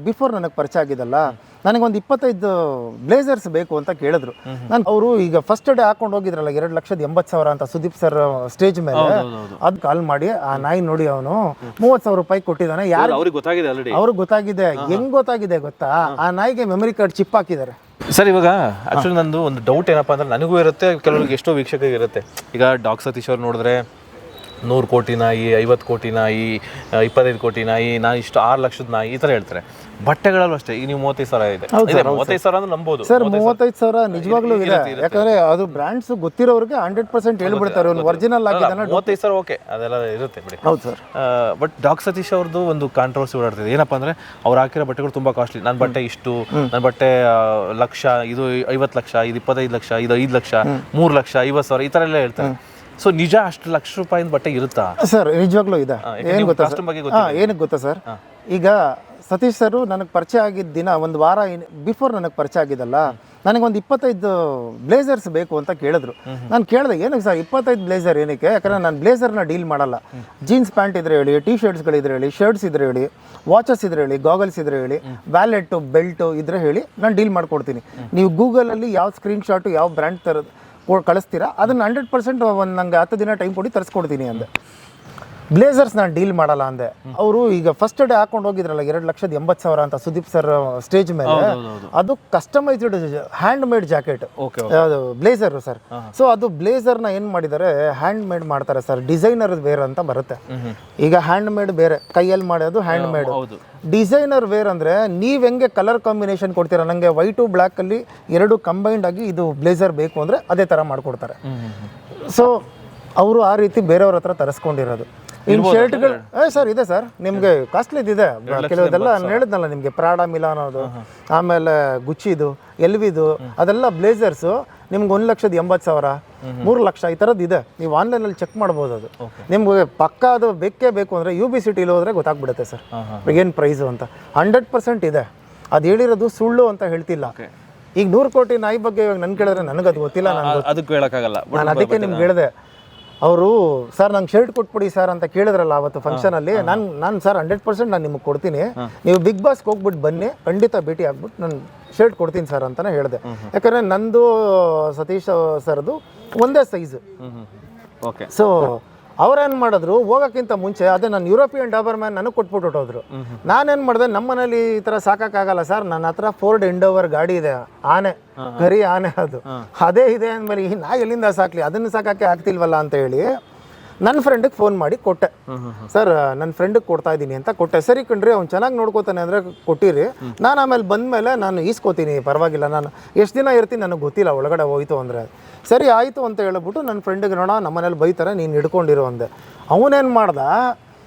Before ನನಗೆ ಪರಿಚಯ ಆಗಿದ್ದಲ್ಲ, ನನಗೊಂದು 25 ಬ್ಲೇಸರ್ಸ್ ಬೇಕು ಅಂತ ಕೇಳಿದ್ರು. ನಾನು ಅವರು ಈಗ ಫಸ್ಟ್ ಡೇ ಹಾಕೊಂಡು ಹೋಗಿದ್ರಲ್ಲ 2,80,000 ಅಂತ ಸುದೀಪ್ ಸರ್ ಸ್ಟೇಜ್ ಮೇಲೆ, ಅದು ಕಾಲ್ ಮಾಡಿ ಆ ನಾಯಿ ನೋಡಿ ಅವನು 30,000 ರೂಪಾಯಿ ಕೊಟ್ಟಿದ್ದಾನೆ. ಯಾರು ಅವ್ರಿಗೆ ಗೊತ್ತಾಗಿದೆ. ಹೆಂಗ್ ಗೊತ್ತಾಗಿದೆ ಗೊತ್ತಾ? ಆ ನಾಯಿಗೆ ಮೆಮರಿ ಕಾರ್ಡ್ ಚಿಪ್ ಹಾಕಿದ್ದಾರೆ. ಸರ್ ಇವಾಗ ಆಕ್ಚುಲಿ ನಂದು ಒಂದು ಡೌಟ್ ಏನಪ್ಪಾ ಅಂದ್ರೆ, ನನಗೂ ಇರುತ್ತೆ, ಕೆಲವರಿಗೆ ಎಷ್ಟೋ ವೀಕ್ಷಕರಿಗೆ ಇರುತ್ತೆ. ಈಗ ಡಾಕ್ ಸತೀಶ್ ಅವ್ರು ನೋಡಿದ್ರೆ 100 ಕೋಟಿ ನಾಯಿ, 50 ಕೋಟಿ ನಾಯಿ, 25 ಕೋಟಿ ನಾಯಿ, ನಾನು ಇಷ್ಟು 6 ಲಕ್ಷದ ನಾಯಿ ಈ ಥರ ಹೇಳ್ತಾರೆ. ಬಟ್ಟೆಗಳಲ್ಲೂ ಅಷ್ಟೇ. ಈಗ ನೀವು 35,000 ಇದೆ, 35,000 ಅಂದ್ರೆ ನಂಬೋದು ಸರ್. 35,000 ನಿಜವಾಗ್ಲೂ ಇದೆ, ಯಾಕಂದ್ರೆ ಅದು ಬ್ರ್ಯಾಂಡ್ಸ್ ಗೊತ್ತಿರೋರಿಗೆ 100% ಹೇಳ್ಬಿಡ್ತಾರೆ ಒರಿಜಿನಲ್ ಆಗಿದೆ. 35,000 ಓಕೆ, ಅದೆಲ್ಲ ಇರುತ್ತೆ ಬಿಡಿ. ಹೌದು ಸರ್. ಬಟ್ ಡಾಕ್ ಸತೀಶ್ ಅವ್ರದ್ದು ಒಂದು ಕಾಂಟ್ರವರ್ಸಿ ಓಡಾಡ್ತಿದೆ. ಏನಪ್ಪಾ ಅಂದ್ರೆ, ಅವ್ರು ಹಾಕಿರೋ ಬಟ್ಟೆಗಳು ತುಂಬಾ ಕಾಸ್ಟ್ಲಿ. ನನ್ನ ಬಟ್ಟೆ ಇಷ್ಟು, ನನ್ನ ಬಟ್ಟೆ ಲಕ್ಷ, ಇದು 50 ಲಕ್ಷ, ಇದು 25 ಲಕ್ಷ, ಇದು 5 ಲಕ್ಷ, 3 ಲಕ್ಷ, 50,000 ಈ ತರ ಎಲ್ಲ ಹೇಳ್ತಾರೆ. ಸೊ ನಿಜ ಅಷ್ಟು ಲಕ್ಷ ರೂಪಾಯಿಂದ ಬಟ್ಟೆ ಇರುತ್ತಾ ಸರ್? ನಿಜವಾಗ್ಲೂ ಇದೆ. ಏನಕ್ಕೆ ಗೊತ್ತಾ ಸರ್, ಈಗ ಸತೀಶ್ ಸರ್ ನನಗೆ ಪರಿಚಯ ಆಗಿದ್ದ ದಿನ ಒಂದು ವಾರ ಬಿಫೋರ್ ನನಗೆ ಪರಿಚಯ ಆಗಿದ್ದಲ್ಲ, ನನಗೊಂದು 25 ಬ್ಲೇಸರ್ಸ್ ಬೇಕು ಅಂತ ಕೇಳಿದ್ರು. ನಾನು ಕೇಳಿದೆ, ಏನಕ್ಕೆ ಸರ್ 25 ಬ್ಲೇಸರ್ ಏನಕ್ಕೆ? ಯಾಕಂದರೆ ನಾನು ಬ್ಲೇಸರ್ನ ಡೀಲ್ ಮಾಡಲ್ಲ. ಜೀನ್ಸ್ ಪ್ಯಾಂಟ್ ಇದ್ರೆ ಹೇಳಿ, ಟಿ ಶರ್ಟ್ಸ್ಗಳಿದ್ರೆ ಹೇಳಿ, ಶರ್ಟ್ಸ್ ಇದ್ರೆ ಹೇಳಿ, ವಾಚಸ್ ಇದ್ರೆ ಹೇಳಿ, ಗಾಗಲ್ಸ್ ಇದ್ರೆ ಹೇಳಿ, ವ್ಯಾಲೆಟ್ಟು, ಬೆಲ್ಟು ಇದ್ರೆ ಹೇಳಿ, ನಾನು ಡೀಲ್ ಮಾಡ್ಕೊಡ್ತೀನಿ. ನೀವು ಗೂಗಲಲ್ಲಿ ಯಾವ ಸ್ಕ್ರೀನ್ ಶಾಟು ಯಾವ ಬ್ರ್ಯಾಂಡ್ ಥರದ್ದು ಕಳಿಸ್ತೀರಾ, ಅದನ್ನು 100% ಒಂದು ನಂಗೆ 10 ದಿನ ಟೈಮ್ ಕೊಡಿ ತರಿಸ್ಕೊಡ್ತೀನಿ ಅಂದೆ. ಬ್ಲೇಸರ್ಸ್ ನಾನು ಡೀಲ್ ಮಾಡಲ್ಲ ಅಂದೆ. ಅವರು ಈಗ ಫಸ್ಟ್ ಡೇ ಹಾಕೊಂಡು ಹೋಗಿದ್ರಲ್ಲ 2,80,000 ಅಂತ ಸುದೀಪ್ ಸರ್ ಸ್ಟೇಜ್ ಮೇಲೆ, ಅದು ಕಸ್ಟಮೈಸ್ಡ್ ಹ್ಯಾಂಡ್ ಮೇಡ್ ಜಾಕೆಟ್, ಅದು ಬ್ಲೇಸರ್ ಸರ್. ಸೊ ಅದು ಬ್ಲೇಸರ್ನ ಏನು ಮಾಡಿದ್ದಾರೆ, ಹ್ಯಾಂಡ್ ಮೇಡ್ ಮಾಡ್ತಾರೆ ಸರ್. ಡಿಸೈನರ್ ವೇರ್ ಅಂತ ಬರುತ್ತೆ. ಈಗ ಹ್ಯಾಂಡ್ ಮೇಡ್ ಬೇರೆ, ಕೈಯಲ್ಲಿ ಮಾಡೋದು ಹ್ಯಾಂಡ್ ಮೇಡ್. ಡಿಸೈನರ್ ವೇರ್ ಅಂದರೆ ನೀವು ಹೆಂಗೆ ಕಲರ್ ಕಾಂಬಿನೇಷನ್ ಕೊಡ್ತೀರಾ, ನನಗೆ ವೈಟು ಬ್ಲ್ಯಾಕಲ್ಲಿ 2 ಕಂಬೈಂಡ್ ಆಗಿ ಇದು ಬ್ಲೇಸರ್ ಬೇಕು ಅಂದರೆ ಅದೇ ಥರ ಮಾಡಿಕೊಡ್ತಾರೆ. ಸೊ ಅವರು ಆ ರೀತಿ ಬೇರೆಯವ್ರ ಹತ್ರ ತರಿಸ್ಕೊಂಡಿರೋದು. ಇನ್ನು ಶರ್ಟ್ಗಳು ಸರ್ ಇದೆ ಸರ್, ನಿಮಗೆ ಕಾಸ್ಟ್ಲಿದಿದೆ ಕೆಲವುದೆಲ್ಲ. ನಾನು ಹೇಳಿದ್ನಲ್ಲ ನಿಮಗೆ, ಪ್ರಾಡಾ ಮಿಲಾನೋದು, ಆಮೇಲೆ ಗುಚ್ಚಿದು, ಎಲ್ವಿದು, ಅದೆಲ್ಲ ಬ್ಲೇಸರ್ಸು ನಿಮ್ಗೆ 1,80,000, 3 ಲಕ್ಷ ಈ ಥರದ್ದು ಇದೆ. ನೀವು ಆನ್ಲೈನಲ್ಲಿ ಚೆಕ್ ಮಾಡ್ಬೋದು. ಅದು ನಿಮ್ಗೆ ಪಕ್ಕ ಅದು ಬೇಕೇ ಬೇಕು ಅಂದರೆ UB ಸಿಟಿಲಿ ಹೋದರೆ ಗೊತ್ತಾಗ್ಬಿಡುತ್ತೆ ಸರ್ ಏನು ಪ್ರೈಸು ಅಂತ. 100% ಇದೆ. ಅದು ಹೇಳಿರೋದು ಸುಳ್ಳು ಅಂತ ಹೇಳ್ತಿಲ್ಲ. ಈಗ 100 ಕೋಟಿ ನಾಯಿ ಬಗ್ಗೆ ನನ್ನ ಕೇಳಿದ್ರೆ ನನಗದು ಗೊತ್ತಿಲ್ಲ. ನಾನು ಅದಕ್ಕೆ ನಿಮ್ಗೆ ಹೇಳಿದೆ. ಅವರು ಸರ್ ನಂಗೆ ಶರ್ಟ್ ಕೊಟ್ಬಿಡಿ ಸರ್ ಅಂತ ಕೇಳಿದ್ರಲ್ಲ ಅವತ್ತು ಫಂಕ್ಷನಲ್ಲಿ, ನಾನು ಸರ್ 100% ನಾನು ನಿಮಗೆ ಕೊಡ್ತೀನಿ, ನೀವು ಬಿಗ್ ಬಾಸ್ಗೆ ಹೋಗ್ಬಿಟ್ಟು ಬನ್ನಿ, ಖಂಡಿತ ಭೇಟಿ ಆಗ್ಬಿಟ್ಟು ನಾನು ಶರ್ಟ್ ಕೊಡ್ತೀನಿ ಸರ್ ಅಂತಲೇ ಹೇಳಿದೆ. ಯಾಕಂದರೆ ನಂದು ಸತೀಶ್ ಸರ್ದು ಒಂದೇ ಸೈಜು. ಸೊ ಅವ್ರೇನು ಮಾಡಿದ್ರು, ಹೋಗೋಕ್ಕಿಂತ ಮುಂಚೆ ಅದೇ ನಾನು ಯುರೋಪಿಯನ್ ಡಾಬರ್ ಮ್ಯಾನ್ ನನಗೆ ಕೊಟ್ಬಿಟ್ಟು ಹೋದ್ರು. ನಾನೇನು ಮಾಡಿದೆ, ನಮ್ಮ ಮನೇಲಿ ಈ ಥರ ಸಾಕಾಗಲ್ಲ ಸರ್, ನನ್ನ ಹತ್ರ ಫೋರ್ಡ್ ಎಂಡೋವರ್ ಗಾಡಿ ಇದೆ, ಆನೆ, ಗರಿ ಆನೆ, ಅದು ಅದೇ ಇದೆ ಅಂದಮೇಲೆ ಈ ನಾ ಎಲ್ಲಿಂದ ಸಾಕ್ಲಿ, ಅದನ್ನು ಸಾಕಕ್ಕೆ ಆಗ್ತಿಲ್ವಲ್ಲ ಅಂತ ಹೇಳಿ ನನ್ನ ಫ್ರೆಂಡಿಗೆ ಫೋನ್ ಮಾಡಿ ಕೊಟ್ಟೆ. ಸರ್ ನನ್ನ ಫ್ರೆಂಡಿಗೆ ಕೊಡ್ತಾ ಇದ್ದೀನಿ ಅಂತ ಕೊಟ್ಟೆ. ಸರಿ ಕಣ್ರಿ, ಅವ್ನು ಚೆನ್ನಾಗಿ ನೋಡ್ಕೋತಾನೆ ಅಂದರೆ ಕೊಟ್ಟಿರಿ, ನಾನು ಆಮೇಲೆ ಬಂದಮೇಲೆ ನಾನು ಈಸ್ಕೋತೀನಿ, ಪರವಾಗಿಲ್ಲ, ನಾನು ಎಷ್ಟು ದಿನ ಇರ್ತೀನಿ ನನಗೆ ಗೊತ್ತಿಲ್ಲ, ಒಳಗಡೆ ಹೋಯ್ತು ಅಂದರೆ. ಸರಿ ಆಯಿತು ಅಂತ ಹೇಳ್ಬಿಟ್ಟು ನನ್ನ ಫ್ರೆಂಡಿಗೆ, ನೋಡ ನಮ್ಮ ಮನೇಲಿ ಬೈತಾರೆ, ನೀನು ಹಿಡ್ಕೊಂಡಿರೋ ಅಂದೆ. ಅವನೇನು ಮಾಡ್ದ,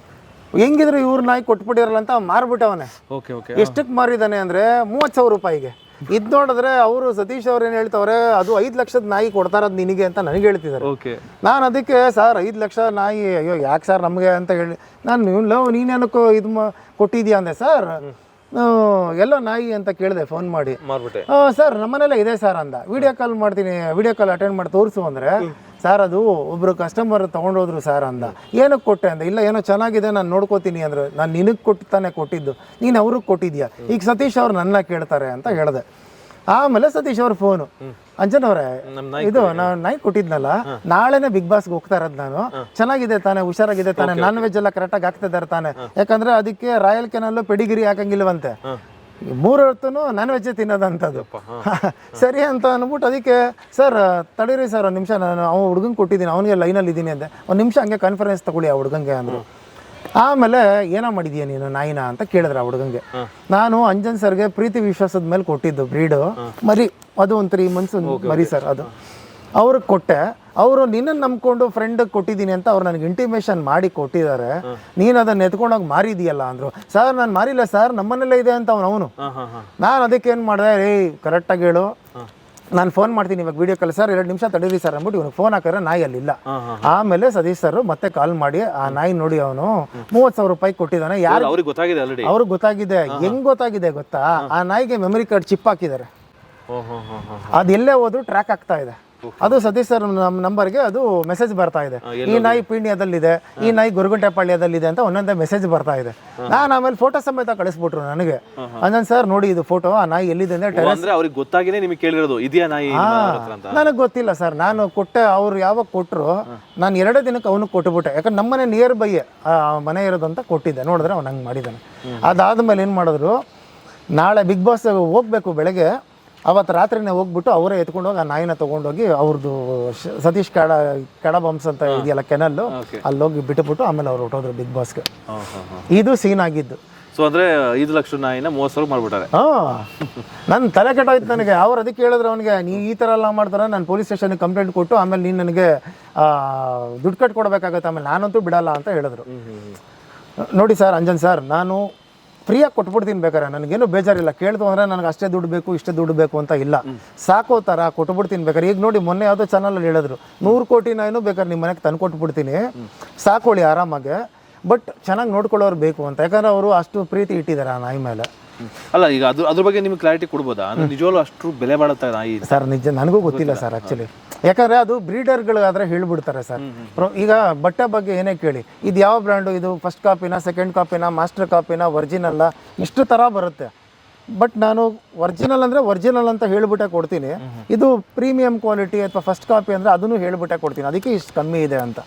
ಹೆಂಗಿದ್ರು ಇವ್ರ ನಾಯಿ ಕೊಟ್ಬಿಟ್ಟಿರಲ್ಲ ಅಂತ ಮಾರ್ಬಿಟ್ಟೆ ಅವನೇ. ಎಷ್ಟಕ್ಕೆ ಮಾರಿದ್ದಾನೆ ಅಂದರೆ 30,000 ರೂಪಾಯಿಗೆ. ಇದು ನೋಡಿದ್ರೆ ಅವರು ಸತೀಶ್ ಅವ್ರು ಏನು ಹೇಳ್ತವ್ರೆ, ಅದು 5 ಲಕ್ಷದ ನಾಯಿ ಕೊಡ್ತಾರದು ನಿನಗೆ ಅಂತ ನನಗೆ ಹೇಳ್ತಿದ್ದಾರೆ. ನಾನು ಅದಕ್ಕೆ ಸರ್ 5 ಲಕ್ಷ ನಾಯಿ, ಅಯ್ಯೋ ಯಾಕೆ ಸರ್ ನಮಗೆ ಅಂತ ಹೇಳಿ, ನಾನು ನೀನೇನಕ್ಕೋ ಇದು ಕೊಟ್ಟಿದ್ಯಾ ಅಂದೆ. ಸರ್ ಎಲ್ಲ ನಾಯಿ ಅಂತ ಕೇಳಿದೆ ಫೋನ್ ಮಾಡಿ. ಸರ್ ನಮ್ಮನೆಲ್ಲ ಇದೆ ಸರ್ ಅಂದ. ವಿಡಿಯೋ ಕಾಲ್ ಮಾಡ್ತೀನಿ, ವಿಡಿಯೋ ಕಾಲ್ ಅಟೆಂಡ್ ಮಾಡಿ ತೋರಿಸು ಅಂದರೆ, ಸರ್ ಅದು ಒಬ್ಬರು ಕಸ್ಟಮರ್ ತೊಗೊಂಡೋದ್ರು ಸರ್ ಅಂದ. ಏನಕ್ಕೆ ಕೊಟ್ಟೆ ಅಂದ. ಇಲ್ಲ ಏನೋ ಚೆನ್ನಾಗಿದೆ ನಾನು ನೋಡ್ಕೋತೀನಿ ಅಂದ್ರೆ. ನಾನು ನಿನಗೆ ಕೊಟ್ಟಿದ್ದು, ನೀನು ಅವ್ರಿಗೆ ಕೊಟ್ಟಿದ್ಯಾ, ಈಗ ಸತೀಶ್ ಅವ್ರು ನನ್ನ ಕೇಳ್ತಾರೆ ಅಂತ ಹೇಳಿದೆ. ಆಮೇಲೆ ಸತೀಶ್ ಅವ್ರ ಫೋನು, ಅಂಜನ್ ಅವರೇ ಇದು ನಾನು ನಾಯಿ ಕೊಟ್ಟಿದ್ನಲ್ಲ, ನಾಳೆನೇ ಬಿಗ್ ಬಾಸ್ಗೆ ಹೋಗ್ತಾ ಇರೋದು ನಾನು, ಚೆನ್ನಾಗಿದೆ ತಾನೆ, ಹುಷಾರಾಗಿದೆ ತಾನೆ, ನಾನ್ ವೆಜ್ ಎಲ್ಲ ಕರೆಕ್ಟಾಗಿ ಆಗ್ತಿದ್ದಾರೆ ತಾನೆ, ಯಾಕಂದ್ರೆ ಅದಕ್ಕೆ ರಾಯಲ್ ಕೆನಲ್ಲು ಪೆಡಿಗಿರಿ ಹಾಕಂಗಿಲ್ವಂತೆ, 3 ಹೊತ್ತು ನಾನ್ ವೆಜ್ಜೇ ತಿನ್ನೋದಂಥದ್ದು. ಸರಿ ಅಂತ ಅಂದ್ಬಿಟ್ಟು ಅದಕ್ಕೆ ಸರ್ ತಡೀರಿ ಸರ್ ಒಂದು ನಿಮಿಷ, ನಾನು ಅವ್ನು ಹುಡುಗಂಗೆ ಕೊಟ್ಟಿದ್ದೀನಿ, ಅವನಿಗೆ ಲೈನಲ್ಲಿ ಇದ್ದೀನಿ ಅಂದೆ. ಒಂದು ನಿಮಿಷ ಹಂಗೆ ಕಾನ್ಫರೆನ್ಸ್ ತಗೊಳ್ಳಿ ಆ ಹುಡುಗಂಗೆ ಅಂದರು. ಆಮೇಲೆ ಏನೋ ಮಾಡಿದೀಯ ನೀನು ನಾಯಿನ ಅಂತ ಕೇಳಿದ್ರೆ ಆ ಹುಡುಗಂಗೆ. ನಾನು ಅಂಜನ್ ಸರ್ಗೆ ಪ್ರೀತಿ ವಿಶ್ವಾಸದ ಮೇಲೆ ಕೊಟ್ಟಿದ್ದು ಬ್ರೀಡು ಮರಿ, ಅದು ಒಂದು 3 months ಮರಿ ಸರ್, ಅದು ಅವ್ರಿಗೆ ಕೊಟ್ಟೆ. ಅವರು ನಿನ್ನನ್ನು ನಂಬ್ಕೊಂಡು ಫ್ರೆಂಡಿಗೆ ಕೊಟ್ಟಿದ್ದೀನಿ ಅಂತ ಅವ್ರು ನನಗೆ ಇಂಟಿಮೇಷನ್ ಮಾಡಿ ಕೊಟ್ಟಿದ್ದಾರೆ, ನೀನು ಅದನ್ನು ಎತ್ಕೊಂಡೋಗಿ ಮಾರಿದೀಯಲ್ಲ ಅಂದರು. ಸರ್ ನಾನು ಮಾರಿಲ್ಲ ಸರ್, ನಮ್ಮನೆಲ್ಲೇ ಇದೆ ಅಂತ ಅವನು. ನಾನು ಅದಕ್ಕೆ ಏನು ಮಾಡಿದೆ, ಕರೆಕ್ಟಾಗಿ ಹೇಳು, ನಾನು ಫೋನ್ ಮಾಡ್ತೀನಿ ಇವಾಗ ವಿಡಿಯೋ ಕಾಲ್, ಸರ್ 2 ನಿಮಿಷ ತಡೀರಿ ಸರ್ ಅಂದ್ಬಿಟ್ಟು ಇವ್ನಿಗೆ ಫೋನ್ ಹಾಕಿದ್ರೆ ನಾಯಿ ಅಲ್ಲಿಲ್ಲ. ಆಮೇಲೆ ಸತೀಶ್ ಸರ್ ಮತ್ತೆ ಕಾಲ್ ಮಾಡಿ ಆ ನಾಯಿ ನೋಡಿ ಅವನು 30,000 ರೂಪಾಯಿ ಕೊಟ್ಟಿದ್ದಾನೆ. ಯಾರು ಅವ್ರಿಗೆ ಗೊತ್ತಾಗಿದೆ. ಹೆಂಗ್ ಗೊತ್ತಾಗಿದೆ ಗೊತ್ತಾ, ಆ ನಾಯಿಗೆ ಮೆಮರಿ ಕಾರ್ಡ್ ಚಿಪ್ ಹಾಕಿದ್ದಾರೆ. ಅದು ಎಲ್ಲೇ ಹೋದ್ರು ಟ್ರ್ಯಾಕ್ ಆಗ್ತಾ ಇದೆ. ಅದು ಸತೀಶ್ ಸರ್ ನಮ್ಮ ನಂಬರ್ಗೆ ಅದು ಮೆಸೇಜ್ ಬರ್ತಾ ಇದೆ, ಈ ನಾಯಿ ಪೀಣ್ಯದಲ್ಲಿದೆ, ಈ ನಾಯಿ ಗುರುಗುಂಟೆಪಾಳ್ಯದಲ್ಲಿದೆ ಅಂತ ಒಂದೊಂದೇ ಮೆಸೇಜ್ ಬರ್ತಾ ಇದೆ. ನಾನು ಆಮೇಲೆ ಫೋಟೋ ಸಮೇತ ಕಳಿಸ್ಬಿಟ್ರು ನನಗೆ. ಅಂಜನ್ ಸರ್ ನೋಡಿ ಇದು ಫೋಟೋ, ಆ ನಾಯಿ ಎಲ್ಲಿದೆ ಅಂದ್ರೆ ಅಂದ್ರೆ ಅವ್ರಿಗೆ ಗೊತ್ತಾಗಿನೇ ನಿಮಗೆ ಕೇಳಿರೋದು ಇದೆಯಾ ನಾಯಿ ಅಂತ. ನನಗೆ ಗೊತ್ತಿಲ್ಲ ಸರ್, ನಾನು ಕೊಟ್ಟೆ. ಅವ್ರು ಯಾವಾಗ ಕೊಟ್ಟರು ನಾನು 2 ದಿನಕ್ಕೆ ಅವನಿಗೆ ಕೊಟ್ಟುಬಿಟ್ಟೆ, ಯಾಕಂದ್ರೆ ನಮ್ಮನೆ ನಿಯರ್ ಬೈ ಮನೆ ಇರೋದು ಅಂತ ಕೊಟ್ಟಿದ್ದೆ. ನೋಡಿದ್ರೆ ಅವ್ನು ಹಂಗೆ ಮಾಡಿದ್ದಾನೆ. ಅದಾದ್ಮೇಲೆ ಏನು ಮಾಡಿದ್ರು, ನಾಳೆ ಬಿಗ್ ಬಾಸ್ ಹೋಗ್ಬೇಕು ಬೆಳಗ್ಗೆ, ಅವತ್ತು ರಾತ್ರಿನೇ ಹೋಗ್ಬಿಟ್ಟು ಅವರೇ ಎತ್ಕೊಂಡೋಗಿ ಆ ನಾಯಿನ ತೊಗೊಂಡೋಗಿ ಅವ್ರದ್ದು ಸತೀಶ್ ಕಡ ಬಂಪ್ಸ್ ಅಂತ ಇದೆಯಲ್ಲ ಕೆನಲ್ಲು, ಅಲ್ಲೋಗಿ ಬಿಟ್ಟುಬಿಟ್ಟು ಆಮೇಲೆ ಅವ್ರು ಹೊಟ್ಟೋದ್ರು ಬಿಗ್ ಬಾಸ್ಗೆ. ಇದು ಸೀನ್ ಆಗಿದ್ದು. ಸೊ ಅಂದ್ರೆ 5 ಲಕ್ಷ ನಾಯಿನ 30,000 ಮಾಡ್ಬಿಟ್ಟಾರೆ. ನನ್ನ ತಲೆ ಕೆಟ್ಟೋಯ್ತು ನನಗೆ. ಅವ್ರು ಅದಕ್ಕೆ ಹೇಳಿದ್ರು ಅವನಿಗೆ, ನೀವು ಈ ಥರ ಎಲ್ಲ ಮಾಡ್ತಾರೆ, ನಾನು ಪೊಲೀಸ್ ಸ್ಟೇಷನ್ಗೆ ಕಂಪ್ಲೇಂಟ್ ಕೊಟ್ಟು ಆಮೇಲೆ ನೀನು ನನಗೆ ದುಡ್ಡು ಕಟ್ಟು ಕೊಡಬೇಕಾಗತ್ತೆ, ಆಮೇಲೆ ನಾನಂತೂ ಬಿಡಲ್ಲ ಅಂತ ಹೇಳಿದ್ರು. ನೋಡಿ ಸರ್, ಅಂಜನ್ ಸರ್, ನಾನು ಫ್ರೀಯಾಗಿ ಕೊಟ್ಬಿಡ್ತೀನಿ ಬೇಕಾರೆ, ನನಗೇನು ಬೇಜಾರಿಲ್ಲ. ಕೇಳ್ತು ಅಂದರೆ ನನಗೆ ಅಷ್ಟೇ ದುಡ್ಡು ಬೇಕು ಇಷ್ಟೇ ದುಡ್ಡು ಬೇಕು ಅಂತ ಇಲ್ಲ, ಸಾಕೋ ಥರ ಕೊಟ್ಬಿಡ್ತೀನಿ ಬೇಕಾರೆ. ಈಗ ನೋಡಿ ಮೊನ್ನೆ ಯಾವುದೋ ಚಾನಲಲ್ಲಿ ಹೇಳಿದ್ರು 100 ಕೋಟಿ ನಾಯಿನೂ ಬೇಕಾದ್ರೆ ನಿಮ್ಮ ಮನೆಗೆ ತಂದು ಕೊಟ್ಬಿಡ್ತೀನಿ, ಸಾಕೊಳ್ಳಿ ಆರಾಮಾಗೆ, ಬಟ್ ಚೆನ್ನಾಗಿ ನೋಡ್ಕೊಳ್ಳೋರು ಬೇಕು ಅಂತ. ಯಾಕಂದರೆ ಅವರು ಅಷ್ಟು ಪ್ರೀತಿ ಇಟ್ಟಿದ್ದಾರೆ ಆ ನಾಯಿ ಮೇಲೆ. ಅಲ್ಲ, ಈಗ ಅದ್ರ ಬಗ್ಗೆ ನಿಮ್ಗೆ ಕ್ಲಾರಿಟಿ ಕೊಡ್ಬೋದಾ? ನಿಜವಾಗ್ಲೂ ಅಷ್ಟು ಬೆಲೆ ಬಾಳುತ್ತೆ ನಾಯಿ ಸರ್? ನಿಜ ನನಗೂ ಗೊತ್ತಿಲ್ಲ ಸರ್ ಆ್ಯಕ್ಚುಲಿ, ಯಾಕಂದರೆ ಅದು ಬ್ರೀಡರ್ಗಳಾದರೆ ಹೇಳ್ಬಿಡ್ತಾರೆ ಸರ್. ಈಗ ಬಟ್ಟೆ ಬಗ್ಗೆ ಏನೇ ಕೇಳಿ, ಇದು ಯಾವ ಬ್ರ್ಯಾಂಡು, ಇದು ಫಸ್ಟ್ ಕಾಪಿನ, ಸೆಕೆಂಡ್ ಕಾಪಿನ, ಮಾಸ್ಟರ್ ಕಾಪಿನ, ಒರಿಜಿನಲ್ಲ, ಇಷ್ಟು ಥರ ಬರುತ್ತೆ. ಬಟ್ ನಾನು ಒರಿಜಿನಲ್ ಅಂದರೆ ಒರಿಜಿನಲ್ ಅಂತ ಹೇಳ್ಬಿಟ್ಟೆ ಕೊಡ್ತೀನಿ, ಇದು ಪ್ರೀಮಿಯಂ ಕ್ವಾಲಿಟಿ ಅಥವಾ ಫಸ್ಟ್ ಕಾಪಿ ಅಂದರೆ ಅದನ್ನು ಹೇಳ್ಬಿಟ್ಟೆ ಕೊಡ್ತೀನಿ, ಅದಕ್ಕೆ ಇಷ್ಟು ಕಮ್ಮಿ ಇದೆ ಅಂತ.